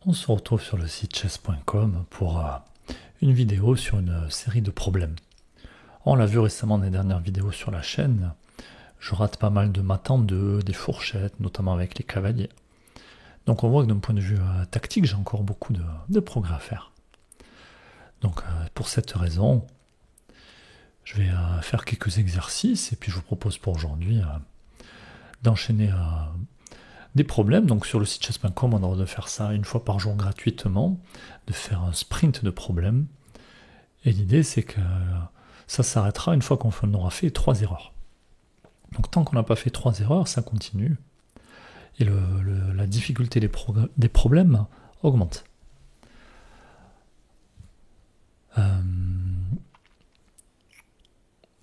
On se retrouve sur le site chess.com pour une vidéo sur une série de problèmes. On l'a vu récemment dans les dernières vidéos sur la chaîne, je rate pas mal de maths en deux, des fourchettes, notamment avec les cavaliers. Donc on voit que d'un point de vue tactique, j'ai encore beaucoup de progrès à faire. Donc pour cette raison, je vais faire quelques exercices et puis je vous propose pour aujourd'hui d'enchaîner des problèmes. Donc sur le site chess.com, on a le droit de faire ça une fois par jour gratuitement, de faire un sprint de problèmes. Et l'idée, c'est que ça s'arrêtera une fois qu'on aura fait 3 erreurs. Donc tant qu'on n'a pas fait 3 erreurs, ça continue. Et la difficulté des problèmes augmente.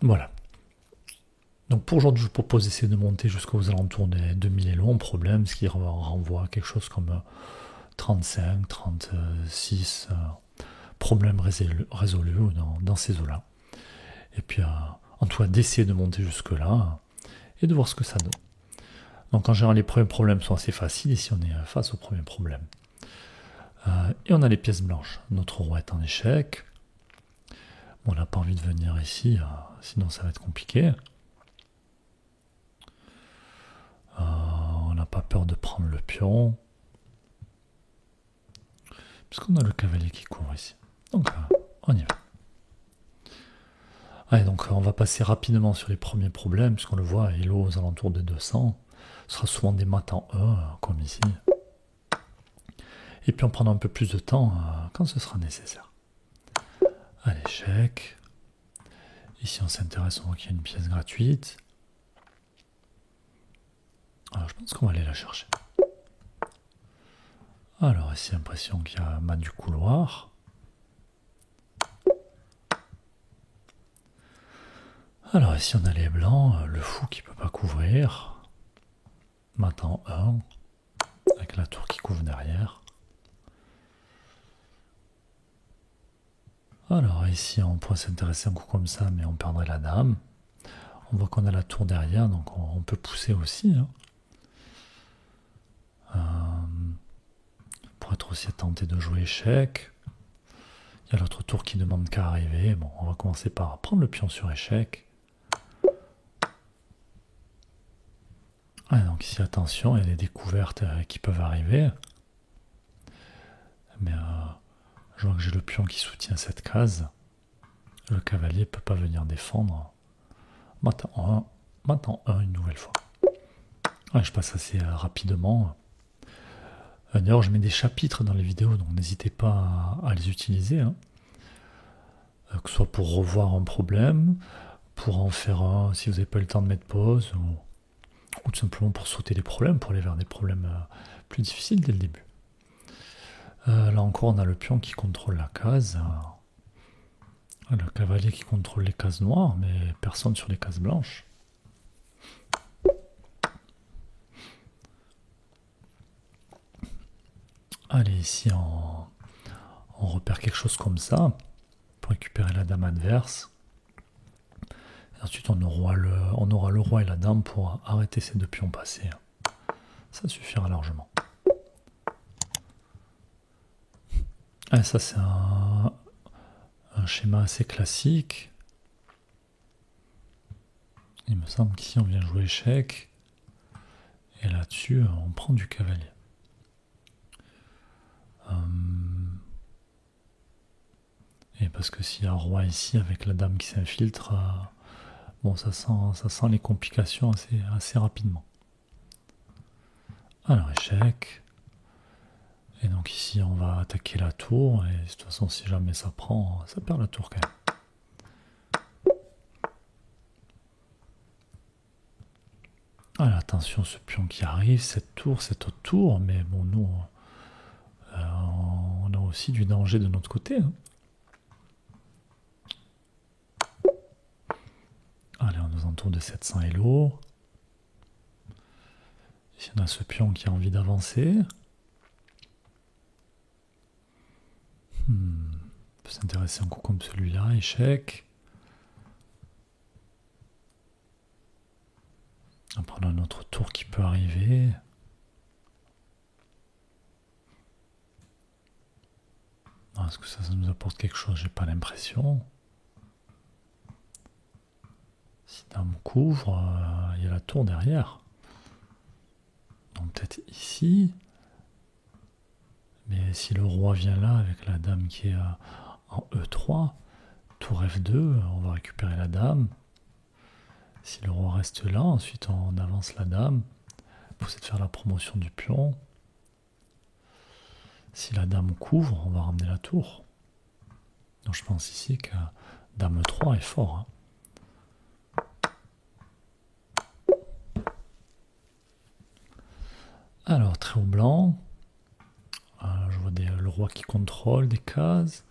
Voilà. Donc pour aujourd'hui, je vous propose d'essayer de monter jusqu'aux alentours des 2000 élos en problème, ce qui renvoie à quelque chose comme 35, 36 problèmes résolus dans ces eaux-là. Et puis en tout cas d'essayer de monter jusque-là et de voir ce que ça donne. Donc en général, les premiers problèmes sont assez faciles, ici on est face au premier problème. Et on a les pièces blanches. Notre roi est en échec. Bon, on n'a pas envie de venir ici, sinon ça va être compliqué. On n'a pas peur de prendre le pion. Puisqu'on a le cavalier qui court ici. Donc on y va. Allez, donc on va passer rapidement sur les premiers problèmes, puisqu'on le voit, Elo aux alentours de 200. Ce sera souvent des maths en E, comme ici. Et puis on prendra un peu plus de temps quand ce sera nécessaire. À l'échec. Ici on s'intéresse, on voit qu'il y a une pièce gratuite. Alors je pense qu'on va aller la chercher. Alors ici impression qu'il y a mat du couloir. Alors ici on a les blancs, le fou qui ne peut pas couvrir. Mat en 1, avec la tour qui couvre derrière. Alors ici on pourrait s'intéresser un coup comme ça, mais on perdrait la dame. On voit qu'on a la tour derrière, donc on peut pousser aussi. On pourrait être aussi tenté de jouer échec. Il y a l'autre tour qui demande qu'à arriver. Bon, on va commencer par prendre le pion sur échec. Donc ici attention, il y a des découvertes qui peuvent arriver. Mais je vois que j'ai le pion qui soutient cette case. Le cavalier ne peut pas venir défendre. Maintenant 1 une nouvelle fois. Je passe assez rapidement. D'ailleurs, je mets des chapitres dans les vidéos, donc n'hésitez pas à les utiliser. Que ce soit pour revoir un problème, pour en faire un si vous n'avez pas eu le temps de mettre pause, ou tout simplement pour sauter des problèmes, pour aller vers des problèmes plus difficiles dès le début. Là encore, on a le pion qui contrôle la case. Le cavalier qui contrôle les cases noires, mais personne sur les cases blanches. Allez, ici on repère quelque chose comme ça, pour récupérer la dame adverse. Et ensuite on aura le roi et la dame pour arrêter ces deux pions passés. Ça suffira largement. Ça c'est un schéma assez classique. Il me semble qu'ici on vient jouer échec. Et là-dessus on prend du cavalier. Et parce que s'il y a un roi ici avec la dame qui s'infiltre, bon, ça sent les complications assez rapidement. Alors échec. Et donc ici on va attaquer la tour, et de toute façon si jamais ça prend, ça perd la tour quand même. Alors attention, ce pion qui arrive, cette tour, cette autre tour, mais bon, nous on a aussi du danger de notre côté. Allez, on nous entoure de 700 élos. Ici on a ce pion qui a envie d'avancer. On peut s'intéresser à un coup comme celui-là, échec. Après on a un autre tour qui peut arriver. Est-ce que ça nous apporte quelque chose? J'ai pas l'impression. Si dame couvre, il y a la tour derrière. Donc peut-être ici. Mais si le roi vient là avec la dame qui est en E3, tour F2, on va récupérer la dame. Si le roi reste là, ensuite on avance la dame pour essayer de faire la promotion du pion. Si la dame couvre, on va ramener la tour. Donc je pense ici que dame 3 est fort. Hein. Alors, trait au blanc. Je vois le roi qui contrôle des cases.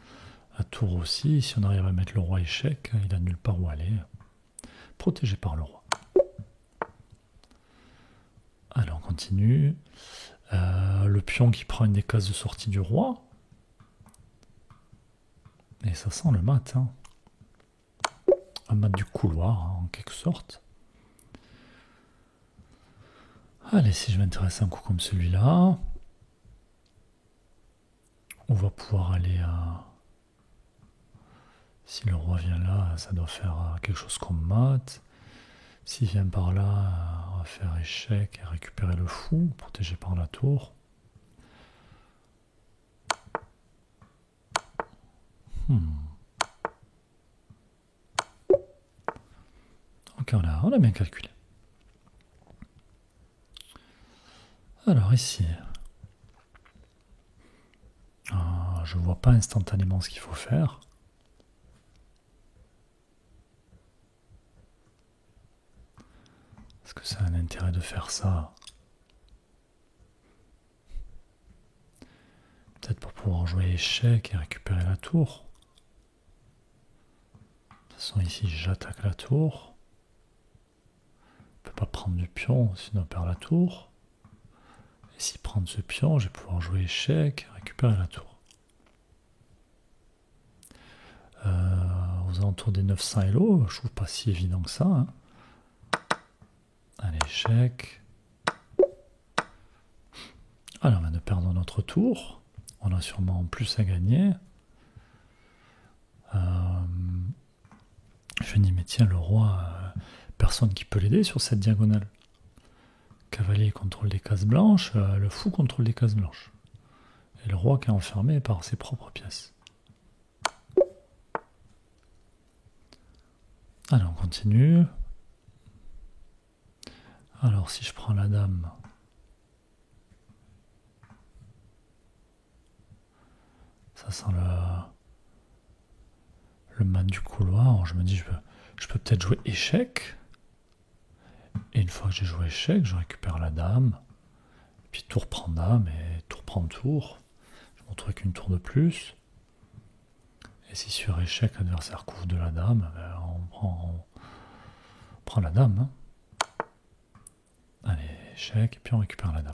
La tour aussi. Si on arrive à mettre le roi échec, il a nulle part où aller. Protégé par le roi. Alors, on continue. Le pion qui prend une des cases de sortie du roi. Et ça sent le mat. Hein. Un mat du couloir, hein, en quelque sorte. Allez, si je m'intéresse à un coup comme celui-là, on va pouvoir aller à... Si le roi vient là, ça doit faire quelque chose comme mat. S'il vient par là, on va faire échec et récupérer le fou, protégé par la tour. Ok, on a bien calculé. Alors ici, je ne vois pas instantanément ce qu'il faut faire. Est-ce que ça a un intérêt de faire ça? Peut-être pour pouvoir jouer échec et récupérer la tour. De toute façon, ici, j'attaque la tour. Je ne peux pas prendre du pion, sinon on perd la tour. Et si prendre ce pion, je vais pouvoir jouer échec et récupérer la tour. Aux alentours des 900 Elo, je trouve pas si évident que ça. Hein. Allez, échec. Alors, on vient de perdre notre tour. On a sûrement plus à gagner. Je me dis, mais tiens, le roi, personne qui peut l'aider sur cette diagonale. Cavalier contrôle des cases blanches, le fou contrôle des cases blanches. Et le roi qui est enfermé par ses propres pièces. Allez, on continue. Alors, si je prends la dame, ça sent le mat du couloir. Alors, je me dis, je peux peut-être jouer échec. Et une fois que j'ai joué échec, je récupère la dame. Puis tour prend dame et tour prend tour. Je me retrouve avec une tour de plus. Et si sur échec, l'adversaire couvre de la dame, ben on prend la dame. Hein. Allez, échec, et puis on récupère la dame.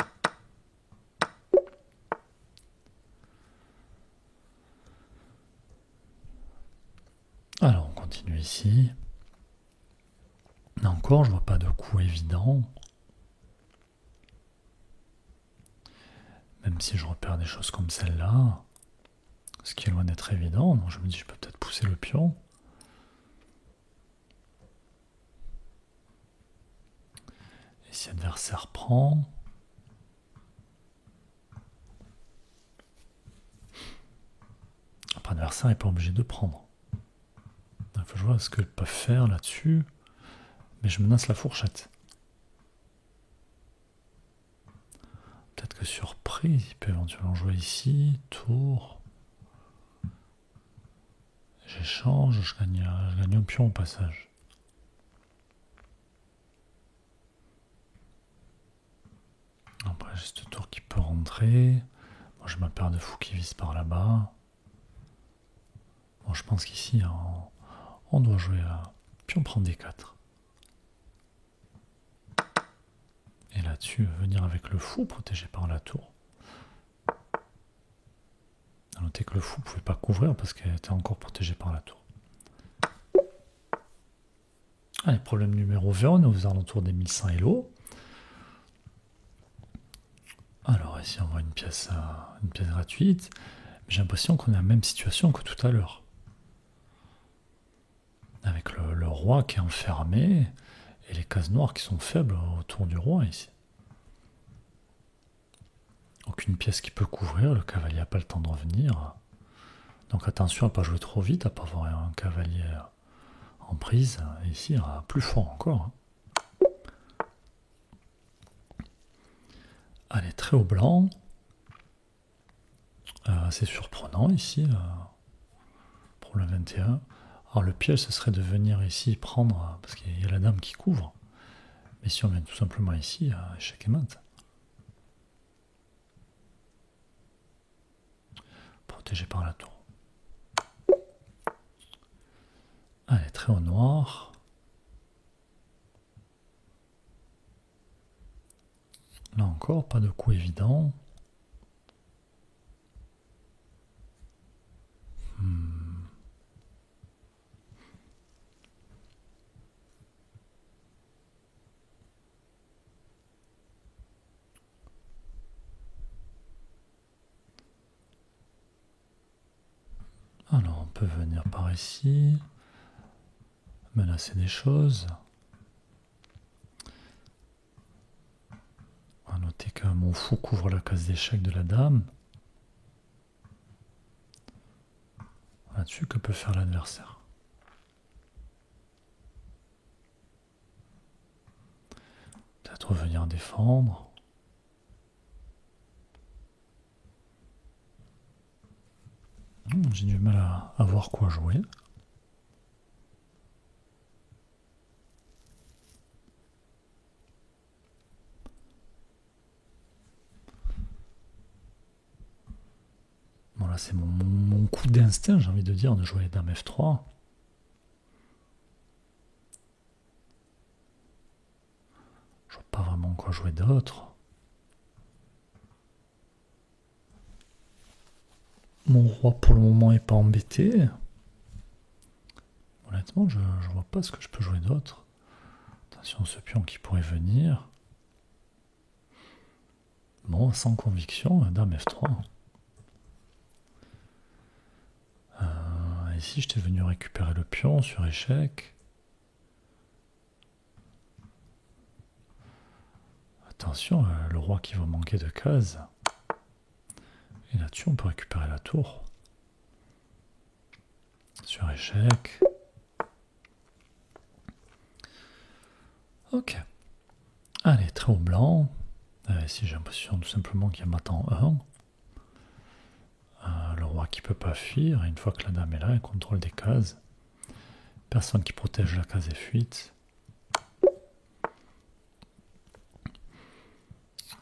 Alors, on continue ici. Là encore, je vois pas de coup évident. Même si je repère des choses comme celle-là, ce qui est loin d'être évident, donc je me dis je peux peut-être pousser le pion. Et si l'adversaire prend, l'adversaire n'est pas obligé de prendre. Il faut que je vois ce qu'ils peuvent faire là-dessus, mais je menace la fourchette. Peut-être que sur prise, il peut éventuellement jouer ici, tour. J'échange, je gagne un pion au passage. Après, j'ai ce tour qui peut rentrer. Moi, j'ai ma paire de fous qui vise par là-bas. Bon, je pense qu'ici, on doit jouer à... Puis on prend D4. Et là-dessus, venir avec le fou, protégé par la tour. A noter que le fou ne pouvait pas couvrir parce qu'elle était encore protégée par la tour. Allez, problème numéro 20, on est aux alentours des 1100 Elo. Alors ici on voit une pièce gratuite. J'ai l'impression qu'on est dans la même situation que tout à l'heure. Avec le roi qui est enfermé et les cases noires qui sont faibles autour du roi ici. Aucune pièce qui peut couvrir, le cavalier n'a pas le temps de revenir. Donc attention à ne pas jouer trop vite, à ne pas avoir un cavalier en prise. Et ici, plus fort encore. Allez, très au blanc. C'est surprenant ici, pour le 21. Alors le piège, ce serait de venir ici prendre, parce qu'il y a la dame qui couvre. Mais si on vient tout simplement ici, échec et mat. Protégé par la tour. Allez, très au noir. Là encore, pas de coup évident. Alors, on peut venir par ici, menacer des choses. On va noter que mon fou couvre la case d'échec de la dame. Là-dessus, que peut faire l'adversaire? Peut-être venir défendre. J'ai du mal à voir quoi jouer. Bon là c'est mon coup d'instinct, j'ai envie de dire, de jouer dame F3. Je vois pas vraiment quoi jouer d'autre. Mon roi pour le moment est pas embêté. Honnêtement, je vois pas ce que je peux jouer d'autre. Attention, ce pion qui pourrait venir. Bon, sans conviction, dame F3. Ici, j'étais venu récupérer le pion sur échec. Attention, le roi qui va manquer de cases. Et là-dessus, on peut récupérer la tour. Sur échec. Ok. Allez, très au blanc. Ici, j'ai l'impression tout simplement qu'il y a maintenant 1. Le roi qui peut pas fuir. Et une fois que la dame est là, elle contrôle des cases. Personne qui protège la case et fuite.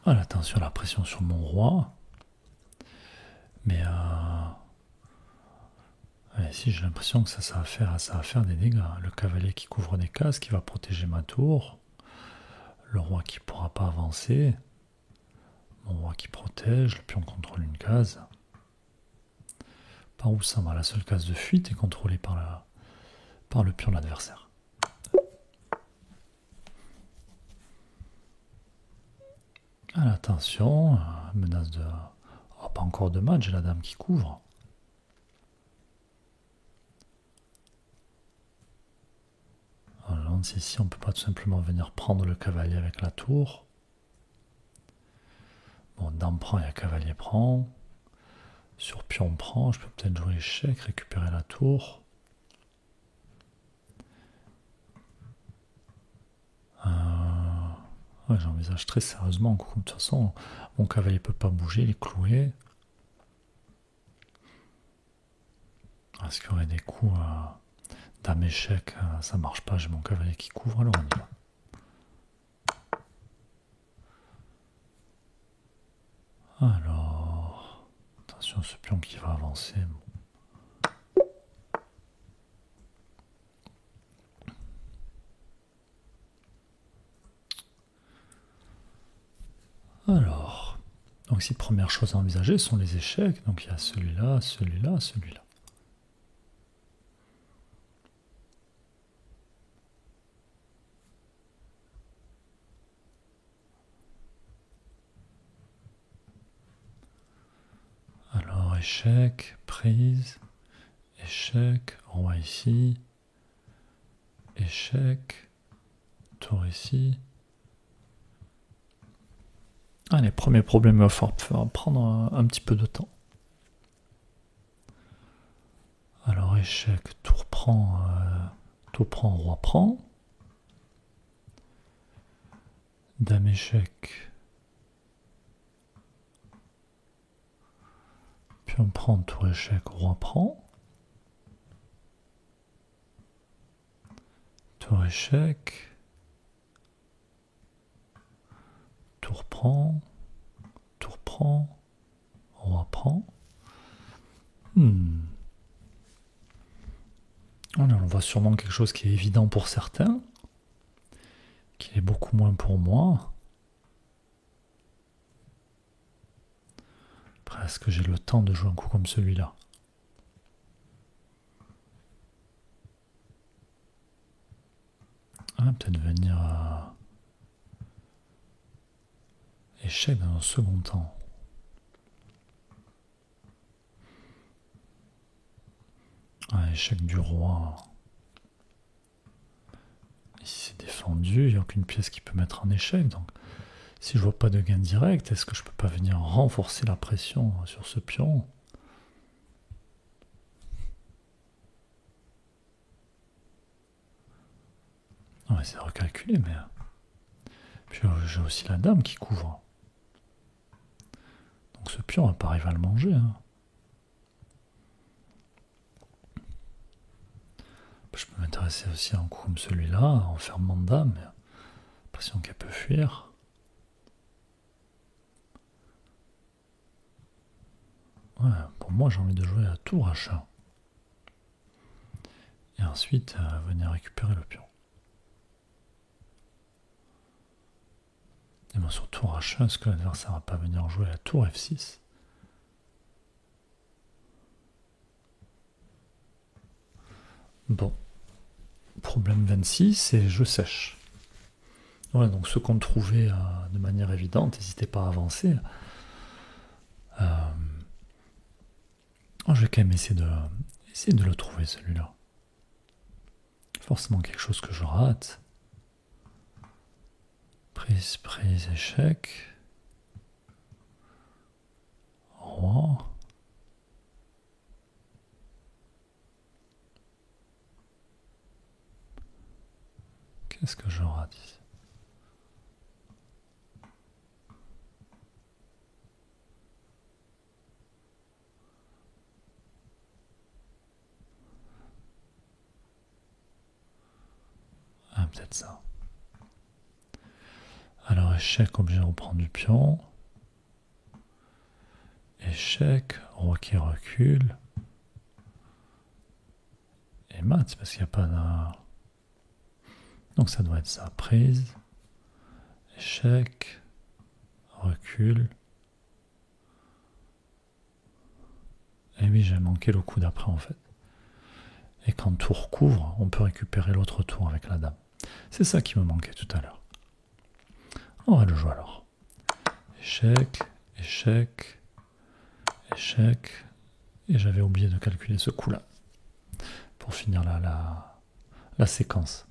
Voilà, attention à la pression sur mon roi. Mais ici, j'ai l'impression que ça va faire des dégâts. Le cavalier qui couvre des cases, qui va protéger ma tour. Le roi qui ne pourra pas avancer. Mon roi qui protège. Le pion contrôle une case. Par où ça va? La seule case de fuite est contrôlée par le pion de l'adversaire. Attention, menace de... Oh, pas encore de match, j'ai la dame qui couvre. Alors, ici, on ne peut pas tout simplement venir prendre le cavalier avec la tour. Bon, dame prend et cavalier prend. Sur pion prend, je peux peut-être jouer échec, récupérer la tour. Ouais, j'envisage très sérieusement. De toute façon, mon cavalier ne peut pas bouger, il est cloué. Est-ce qu'il y aurait des coups dame échec? Ça marche pas, j'ai mon cavalier qui couvre, alors on y va. Alors, attention ce pion qui va avancer. Alors, donc ici, première chose à envisager sont les échecs. Donc il y a celui-là, celui-là, celui-là. Alors échec, prise, échec, roi ici, échec, tour ici. Ah, les premiers problèmes, il va falloir prendre un petit peu de temps. Alors échec, tour prend, roi prend. Dame échec. Puis on prend tour échec, roi prend. Tour échec. Tour prend. Tour prend. Roi prend. Alors, on voit sûrement quelque chose qui est évident pour certains, qui est beaucoup moins pour moi. Après, est-ce que j'ai le temps de jouer un coup comme celui-là? Ah, peut-être venir échec dans un second temps. Ah, échec du roi. Ici c'est défendu, il n'y a aucune pièce qui peut mettre en échec. Donc si je vois pas de gain direct, est-ce que je peux pas venir renforcer la pression sur ce pion? On va essayer de recalculer, mais... Puis j'ai aussi la dame qui couvre. Donc ce pion va pas arriver à le manger. Hein. Je peux m'intéresser aussi à un coup comme celui-là, en fermant dame, mais l'impression qu'elle peut fuir. Ouais, pour moi j'ai envie de jouer à tour achat. Et ensuite venir récupérer le pion. Et bon, sur tour H1, est-ce que l'adversaire ne va pas venir jouer la tour F6? Bon. Problème 26, et je sèche. Voilà, donc ce qu'on trouvait de manière évidente, n'hésitez pas à avancer. Je vais quand même essayer de le trouver, celui-là. Forcément quelque chose que je rate. Prise, prise, échec. Roi. Qu'est-ce que je rate ici? Ah, peut-être ça. Alors, échec, obligé de reprendre du pion. Échec, roi qui recule. Et mat, parce qu'il n'y a pas d'un... Donc ça doit être ça. Prise, échec, recul. Et oui, j'ai manqué le coup d'après en fait. Et quand tour couvre, on peut récupérer l'autre tour avec la dame. C'est ça qui me manquait tout à l'heure. On va le jouer alors. Échec, échec, échec. Et j'avais oublié de calculer ce coup-là. Pour finir la séquence.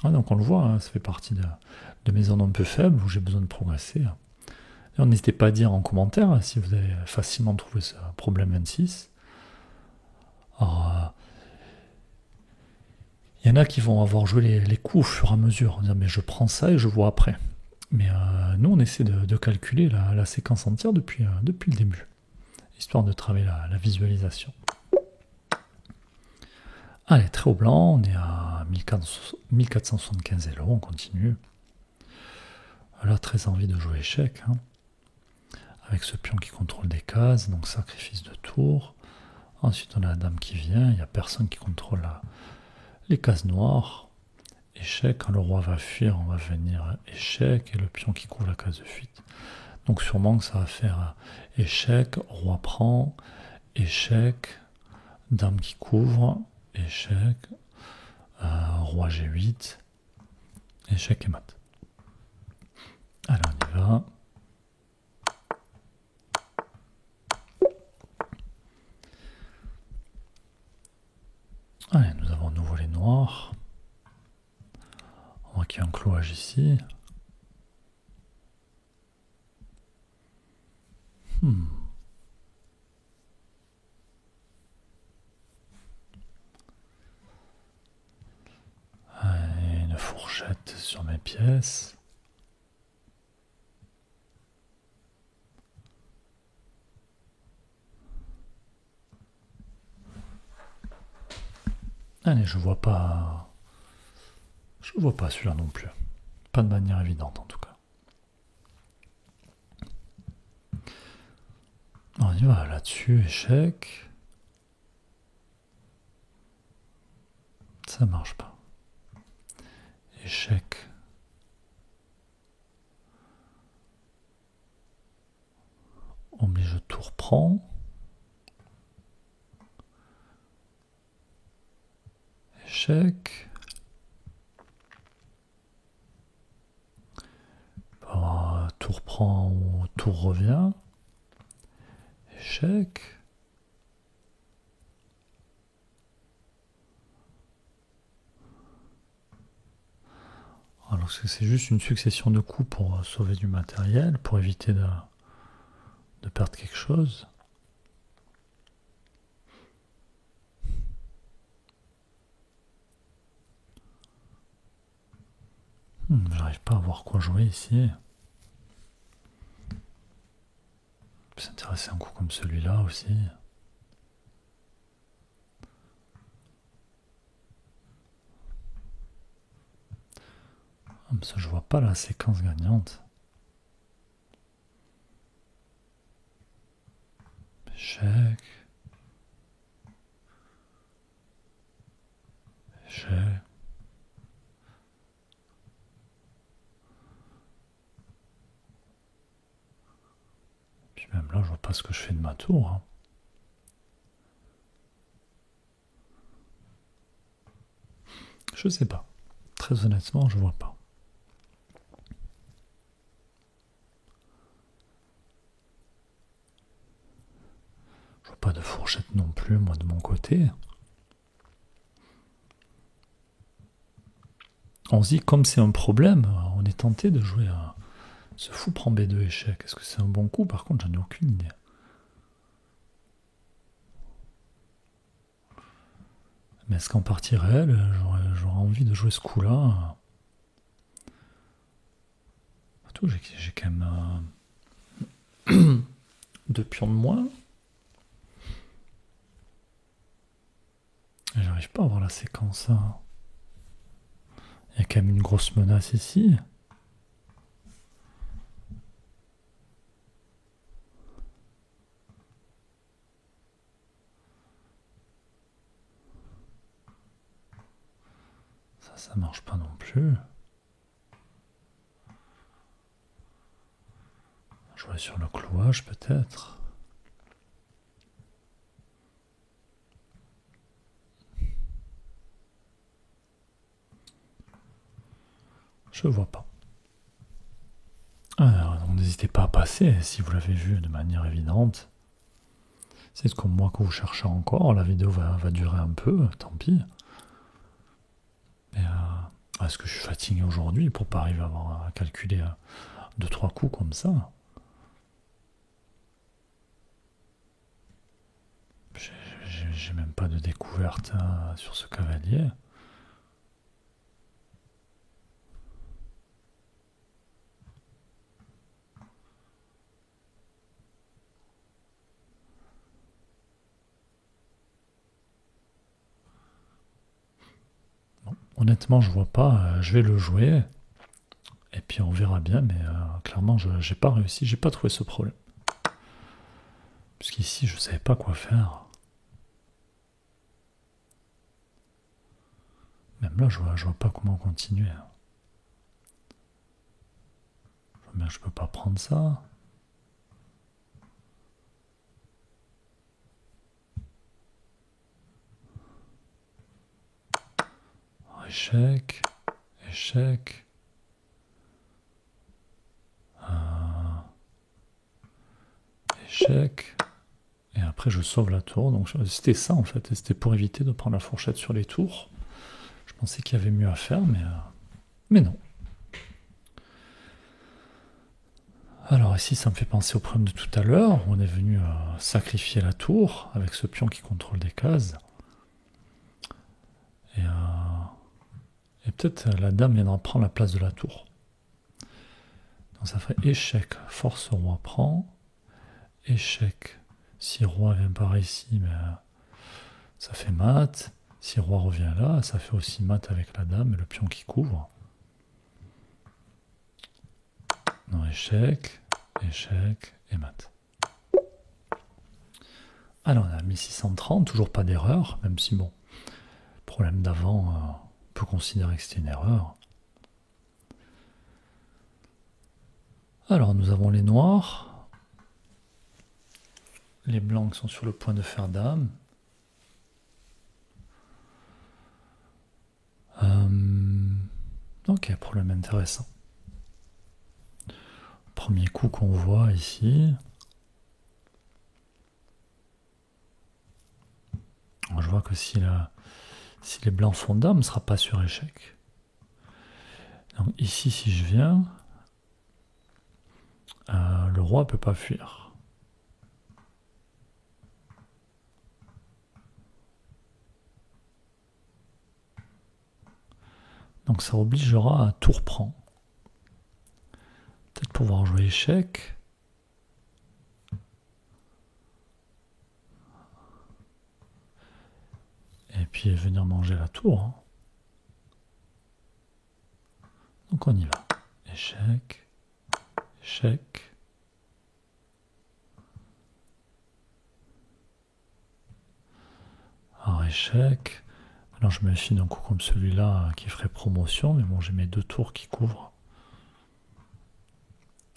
Ah, donc on le voit, hein, ça fait partie de mes zones un peu faibles où j'ai besoin de progresser. N'hésitez pas à dire en commentaire si vous avez facilement trouvé ce problème 26. Alors, il y en a qui vont avoir joué les coups au fur et à mesure, en disant mais je prends ça et je vois après. Mais nous on essaie de calculer la séquence entière depuis le début, histoire de travailler la visualisation. Allez, très au blanc, on est à 1475 Elo, on continue. Là, très envie de jouer échec, hein, avec ce pion qui contrôle des cases, donc sacrifice de tour. Ensuite, on a la dame qui vient, il n'y a personne qui contrôle les cases noires. Échec, quand le roi va fuir, on va venir échec, et le pion qui couvre la case de fuite. Donc sûrement que ça va faire échec, roi prend, échec, dame qui couvre, échec, roi G8, échec et mat. Allez, on y va. clouage ici. Et une fourchette sur mes pièces. Allez, je vois pas celui-là non plus. Pas de manière évidente en tout cas. On y va là-dessus, échec. Ça marche pas. Échec. Oublie, je tout reprends. Échec. Tout reprend ou tout revient. Échec. Alors c'est juste une succession de coups pour sauver du matériel, pour éviter de perdre quelque chose. J'arrive pas à voir quoi jouer ici. Je peux s'intéresser à un coup comme celui-là aussi. Ça, je vois pas la séquence gagnante. Échec. Échec. Puis même là, je vois pas ce que je fais de ma tour. Hein. Je sais pas. Très honnêtement, je vois pas. Je vois pas de fourchette non plus, moi, de mon côté. On se dit, comme c'est un problème, on est tenté de jouer à... Ce fou prend B2 échec. Est-ce que c'est un bon coup? Par contre, j'en ai aucune idée. Mais est-ce qu'en partie réelle, j'aurais envie de jouer ce coup-là? Surtout, j'ai quand même 2 pions de moins. J'arrive pas à voir la séquence. Hein. Il y a quand même une grosse menace ici. Ça marche pas non plus. Jouer sur le clouage peut-être. Je vois pas. Alors, n'hésitez pas à passer si vous l'avez vu de manière évidente. C'est comme moi que vous cherchez encore. La vidéo va durer un peu, tant pis. Mais est-ce que je suis fatigué aujourd'hui pour pas arriver à calculer 2-3 coups comme ça? J'ai même pas de découverte sur ce cavalier. Bon, honnêtement, je vois pas. Je vais le jouer. Et puis on verra bien, mais clairement, j'ai pas réussi, j'ai pas trouvé ce problème. Puisqu'ici, je savais pas quoi faire. Même là, je vois pas comment continuer. Je vois bien que je peux pas prendre ça. Échec. Échec. Échec. Et après, je sauve la tour. Donc, c'était ça, en fait. C'était pour éviter de prendre la fourchette sur les tours. Je pensais qu'il y avait mieux à faire, mais non. Alors ici, ça me fait penser au problème de tout à l'heure. On est venu sacrifier la tour avec ce pion qui contrôle des cases. Et peut-être la dame viendra prendre la place de la tour. Donc ça ferait échec, force roi prend. Échec, si roi vient par ici, ben, ça fait mat. Si roi revient là, ça fait aussi mat avec la dame et le pion qui couvre. Non, échec, échec et mat. Alors on a 1630, toujours pas d'erreur, même si bon, le problème d'avant, on peut considérer que c'était une erreur. Alors nous avons les noirs, les blancs qui sont sur le point de faire dame. Ok, problème intéressant. Premier coup qu'on voit ici. Je vois que si les blancs font dame, ne sera pas sur échec. Donc ici, si je viens, le roi ne peut pas fuir. Donc ça obligera à tour prend. Peut-être pouvoir jouer échec. Et puis venir manger la tour. Hein. Donc on y va. Échec. Échec. Alors échec. Maintenant je me méfie d'un coup comme celui-là qui ferait promotion. Mais bon, j'ai mes deux tours qui couvrent.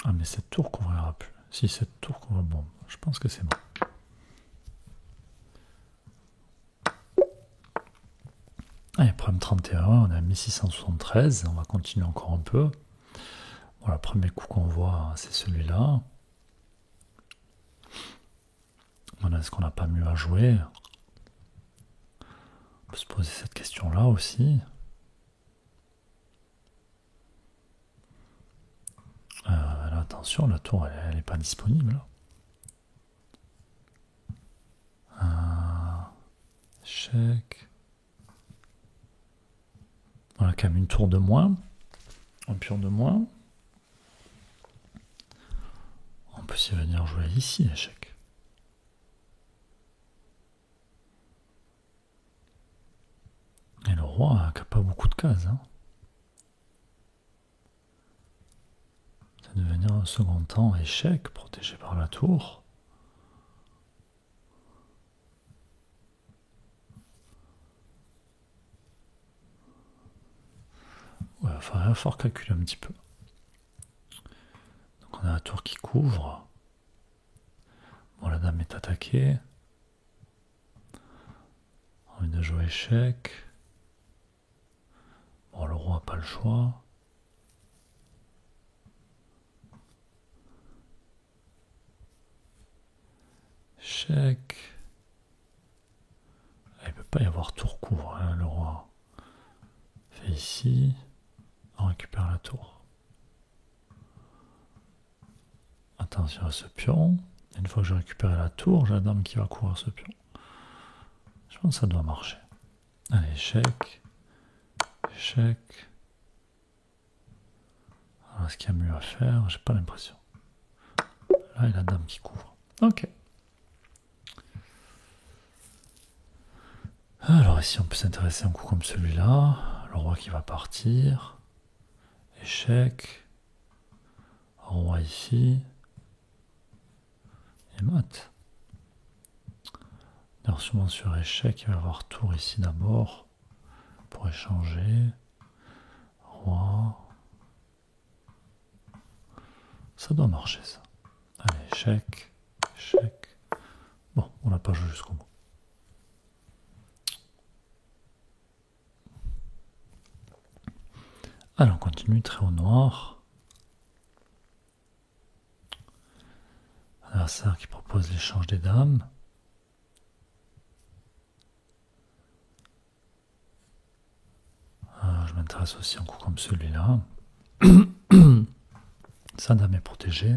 Ah mais cette tour couvrira plus. Si cette tour couvre, bon, je pense que c'est bon. Allez, problème 31, on a 1673, on va continuer encore un peu. Bon, le premier coup qu'on voit, c'est celui-là. Voilà, est-ce qu'on n'a pas mieux à jouer? On peut se poser cette question-là aussi. Là, attention, la tour, elle n'est pas disponible. Échec. On a quand même une tour de moins. Un pion de moins. On peut s'y venir jouer ici, échec. Et le roi n'a pas beaucoup de cases. Hein. Ça va devenir un second temps échec, protégé par la tour. Ouais, il va falloir calculer un petit peu. Donc on a la tour qui couvre. Bon, la dame est attaquée. Envie de jouer échec. Bon, le roi n'a pas le choix. Échec. Il ne peut pas y avoir tour couvre, hein, le roi. Fait ici. On récupère la tour. Attention à ce pion. Une fois que j'ai récupéré la tour, j'ai la dame qui va couvrir ce pion. Je pense que ça doit marcher. Allez, échec. Échec. Alors, est-ce qu'il y a mieux à faire? J'ai pas l'impression. Là, il y a la dame qui couvre. Ok. Alors ici, on peut s'intéresser à un coup comme celui-là. Le roi qui va partir. Échec. Roi ici. Et mat. Alors sûrement sur échec, il va y avoir tour ici d'abord. Pour échanger. Roi. Ça doit marcher ça. Allez, échec. Échec. Bon, on n'a pas joué jusqu'au bout. Alors on continue, très au noir. Adversaire qui propose l'échange des dames. Je m'intéresse aussi à un coup comme celui-là. Sa dame est protégée.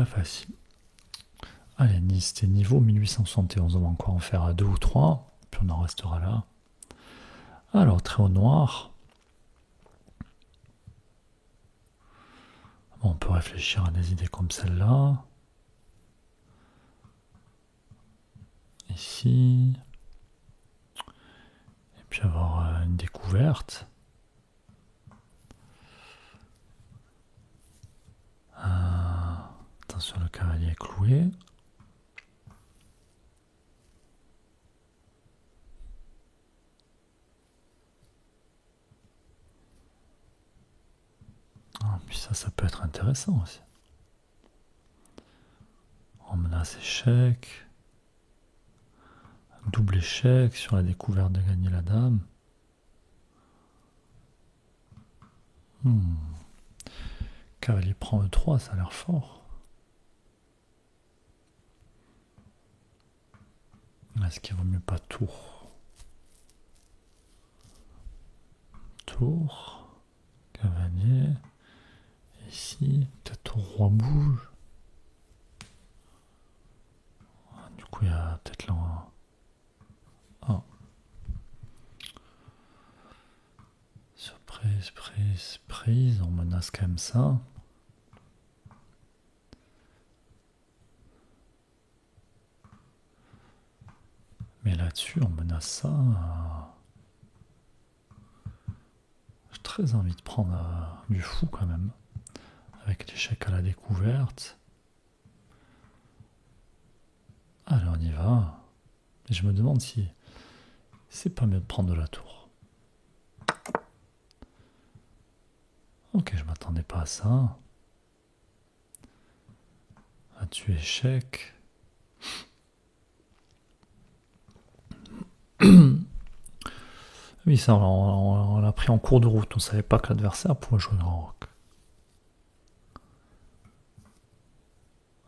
pas facile. Allez, c'était niveau 1871. On va encore en faire 2 ou 3, puis on en restera là. Alors, trait au noir. Bon, on peut réfléchir à des idées comme celle-là. Ici. Et puis avoir une découverte. Attention, le cavalier est cloué. Ah, puis ça peut être intéressant aussi. On menace échec. Double échec sur la découverte de gagner la dame. Cavalier prend E3, ça a l'air fort. Est-ce qu'il vaut mieux pas tour? Tour. Cavalier. Ici, peut-être roi bouge. Du coup, il y a peut-être là. Ah. Surprise, prise. On menace quand même ça. Mais là-dessus, on menace ça. J'ai très envie de prendre du fou quand même. Avec l'échec à la découverte. Allez, on y va. Et je me demande si c'est pas mieux de prendre de la tour. Ok, je m'attendais pas à ça. Là-dessus, échec. Oui, ça, on l'a pris en cours de route. On savait pas que l'adversaire pouvait jouer grand roc.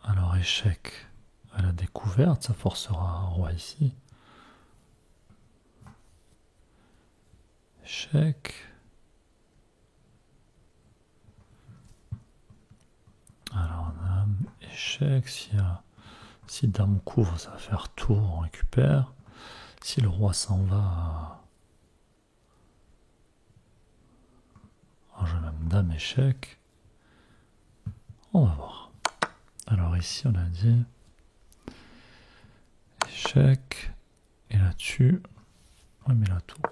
Alors, échec à la découverte, ça forcera roi ici. Échec. Alors, dame, échec. Si dame couvre, ça va faire tour, on récupère. Si le roi s'en va. Alors, je vais même dame, échec. On va voir. Alors, ici, on a dit échec. Et là-dessus, on met la tour.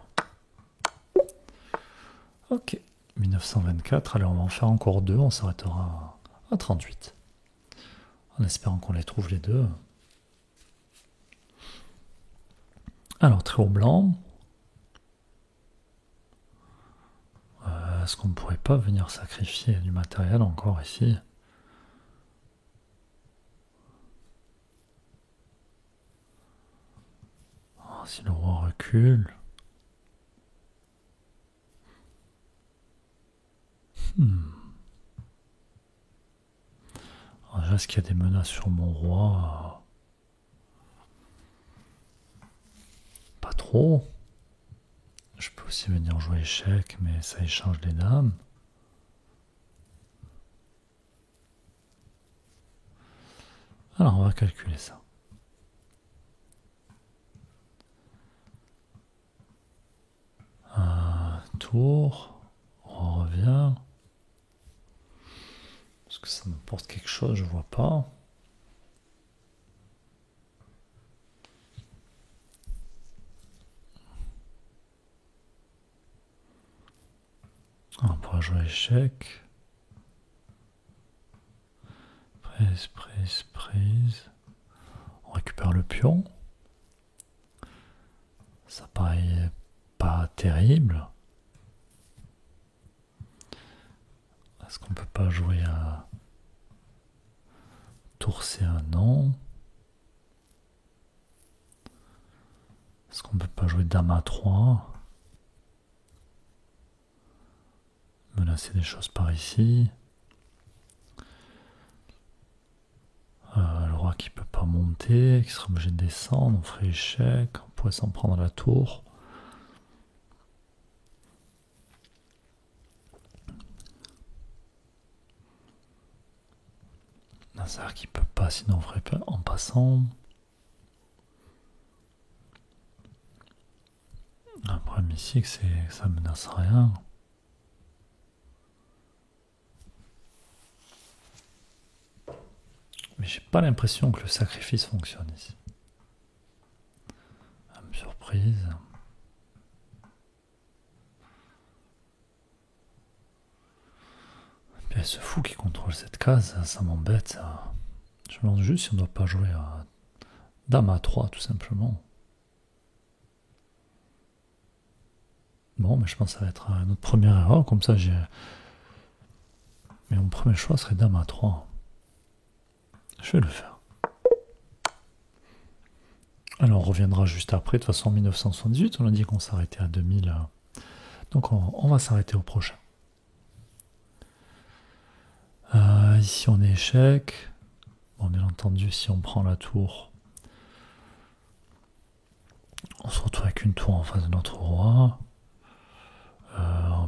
Ok. 1924. Allez, on va en faire encore 2. On s'arrêtera à 38. En espérant qu'on les trouve les deux. Alors, trait au blanc. Est-ce qu'on ne pourrait pas venir sacrifier du matériel encore ici? Oh, si le roi recule. Alors, déjà, est-ce qu'il y a des menaces sur mon roi? Pas trop. Je peux aussi venir jouer échec, mais ça échange les dames. Alors, on va calculer ça. Tour. On revient. Est-ce que ça m'apporte quelque chose? Je vois pas. On pourra jouer échec. Prise. On récupère le pion. Ça paraît pas terrible. Est-ce qu'on peut pas jouer à tour C1? Non. Est-ce qu'on peut pas jouer dame A3? Menacer des choses par ici. Le roi qui peut pas monter, qui sera obligé de descendre, on ferait échec, on pourrait s'en prendre à la tour. Là, C'est-à-dire qu'il peut pas, sinon on ferait pas en passant. Le problème ici, c'est que ça menace rien. Mais j'ai pas l'impression que le sacrifice fonctionne ici. Surprise. Et puis ce fou qui contrôle cette case, ça m'embête. Ça. Je me demande juste si on ne doit pas jouer à Dame à 3 tout simplement. Bon, mais je pense que ça va être notre première erreur, comme ça j'ai... Mais mon premier choix serait Dame à 3. Je vais le faire. Alors on reviendra juste après, de toute façon en 1978, on a dit qu'on s'arrêtait à 2000. Donc on va s'arrêter au prochain. Ici on est échec. Bon, bien entendu, si on prend la tour, on se retrouve avec une tour en face de notre roi.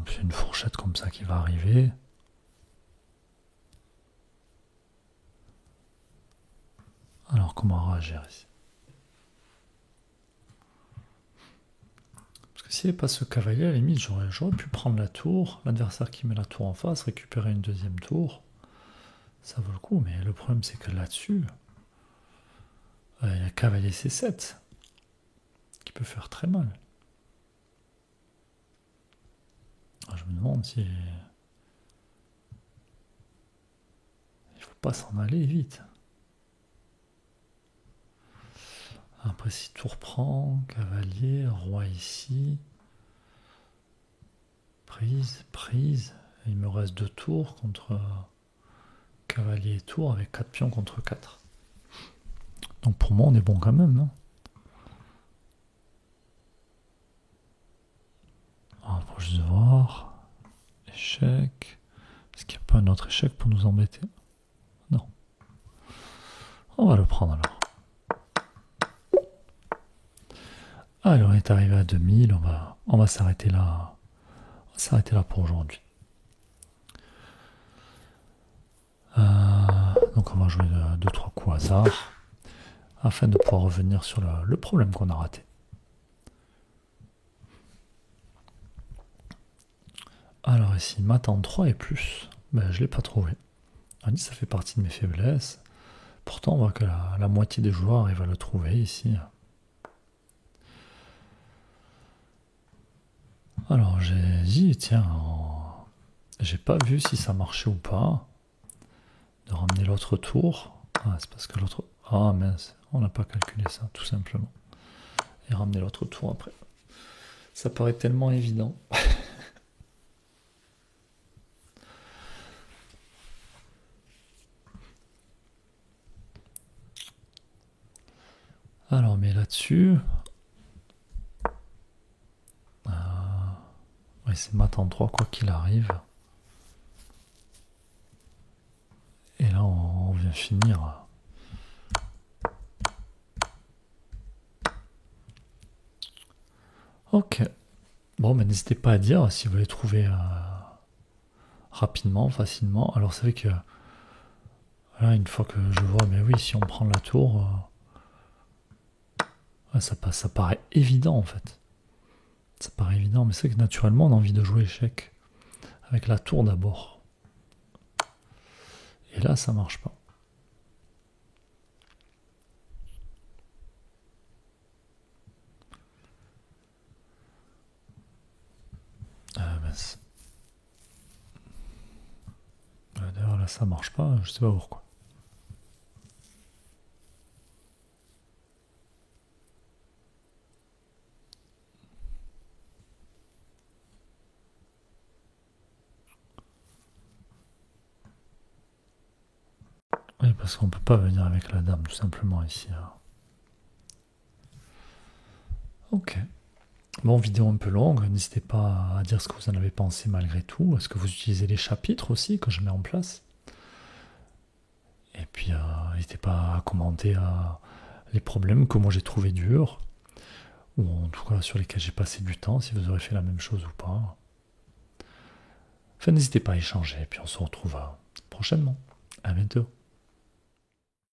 Puis une fourchette comme ça qui va arriver. Alors comment réagir ici? Parce que s'il n'y avait pas ce cavalier, à la limite, j'aurais pu prendre la tour, l'adversaire qui met la tour en face, récupérer une deuxième tour. Ça vaut le coup, mais le problème c'est que là-dessus, il y a cavalier C7 qui peut faire très mal. Alors, je me demande si... Il faut pas s'en aller vite. Après, si tour prend, cavalier, roi ici. Prise, prise. Et il me reste 2 tours contre cavalier et tour avec 4 pions contre 4. Donc pour moi, on est bon quand même, non? On va juste voir. Échec. Est-ce qu'il n'y a pas un autre échec pour nous embêter? Non. On va le prendre alors. Allez, on est arrivé à 2000, on va s'arrêter là. On va s'arrêter là pour aujourd'hui. Donc on va jouer 2-3 coups hasard afin de pouvoir revenir sur le problème qu'on a raté. Alors ici, mat en 3 et plus. Ben, je ne l'ai pas trouvé. On dit ça fait partie de mes faiblesses. Pourtant, on voit que la moitié des joueurs arrivent à le trouver ici. Alors j'ai dit, tiens, j'ai pas vu si ça marchait ou pas. De ramener l'autre tour. Ah, c'est parce que l'autre... Ah mince, on n'a pas calculé ça, tout simplement. Et ramener l'autre tour après. Ça paraît tellement évident. Alors, mais là-dessus... ouais, c'est mat en 3 quoi qu'il arrive. Et là, on vient finir... Ok. Bon, mais n'hésitez pas à dire si vous voulez trouver rapidement, facilement. Alors c'est vrai que là, une fois que je vois, mais oui, si on prend la tour, ça paraît évident en fait. Ça paraît évident, mais c'est que naturellement, on a envie de jouer échec avec la tour d'abord. Et là, ça marche pas. D'ailleurs là ça marche pas, je sais pas pourquoi. Oui, parce qu'on peut pas venir avec la dame tout simplement ici. Hein. Ok. Bon, vidéo un peu longue, n'hésitez pas à dire ce que vous en avez pensé malgré tout. Est-ce que vous utilisez les chapitres aussi que je mets en place? Et puis, n'hésitez pas à commenter les problèmes que moi j'ai trouvé durs, ou en tout cas sur lesquels j'ai passé du temps, si vous aurez fait la même chose ou pas. Enfin, n'hésitez pas à échanger, et puis on se retrouve prochainement. À bientôt.